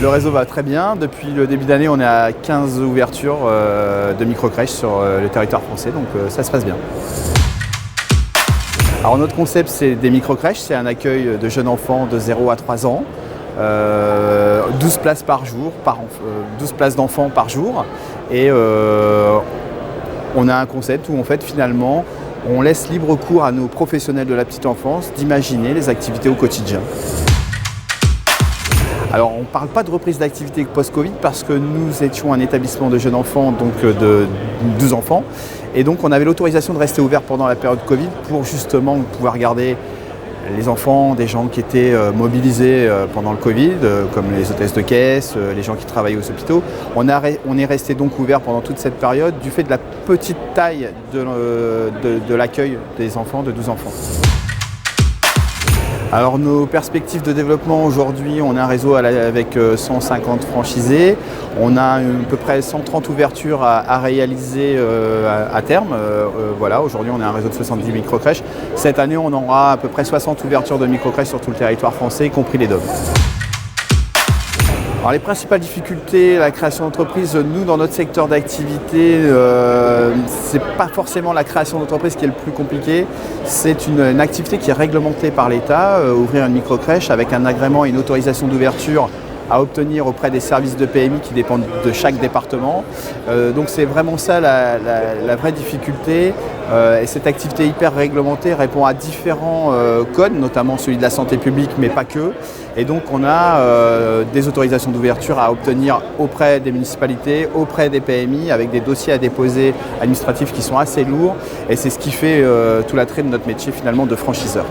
Le réseau va très bien. Depuis le début d'année, on est à 15 ouvertures de microcrèches sur le territoire français, donc ça se passe bien. Alors notre concept, c'est des microcrèches, c'est un accueil de jeunes enfants de 0 à 3 ans, 12 places par jour, 12 places d'enfants par jour. Et on a un concept où en fait finalement on laisse libre cours à nos professionnels de la petite enfance d'imaginer les activités au quotidien. Alors on ne parle pas de reprise d'activité post-Covid parce que nous étions un établissement de jeunes enfants, donc de 12 enfants. Et donc on avait l'autorisation de rester ouvert pendant la période Covid pour justement pouvoir garder les enfants, des gens qui étaient mobilisés pendant le Covid, comme les hôtesses de caisse, les gens qui travaillaient aux hôpitaux. On est resté donc ouvert pendant toute cette période du fait de la petite taille de l'accueil des enfants, de 12 enfants. Alors nos perspectives de développement aujourd'hui, on a un réseau avec 150 franchisés, on a à peu près 130 ouvertures à réaliser à terme. Voilà, aujourd'hui on a un réseau de 70 microcrèches. Cette année on aura à peu près 60 ouvertures de microcrèches sur tout le territoire français, y compris les DOM. Alors les principales difficultés, la création d'entreprise, nous dans notre secteur d'activité, c'est pas forcément la création d'entreprise qui est le plus compliqué, c'est une activité qui est réglementée par l'État, ouvrir une microcrèche avec un agrément et une autorisation d'ouverture à obtenir auprès des services de PMI qui dépendent de chaque département. Donc c'est vraiment ça la vraie difficulté. Et cette activité hyper réglementée répond à différents codes, notamment celui de la santé publique, mais pas que. Et donc on a des autorisations d'ouverture à obtenir auprès des municipalités, auprès des PMI, avec des dossiers à déposer administratifs qui sont assez lourds. Et c'est ce qui fait tout l'attrait de notre métier finalement de franchiseur.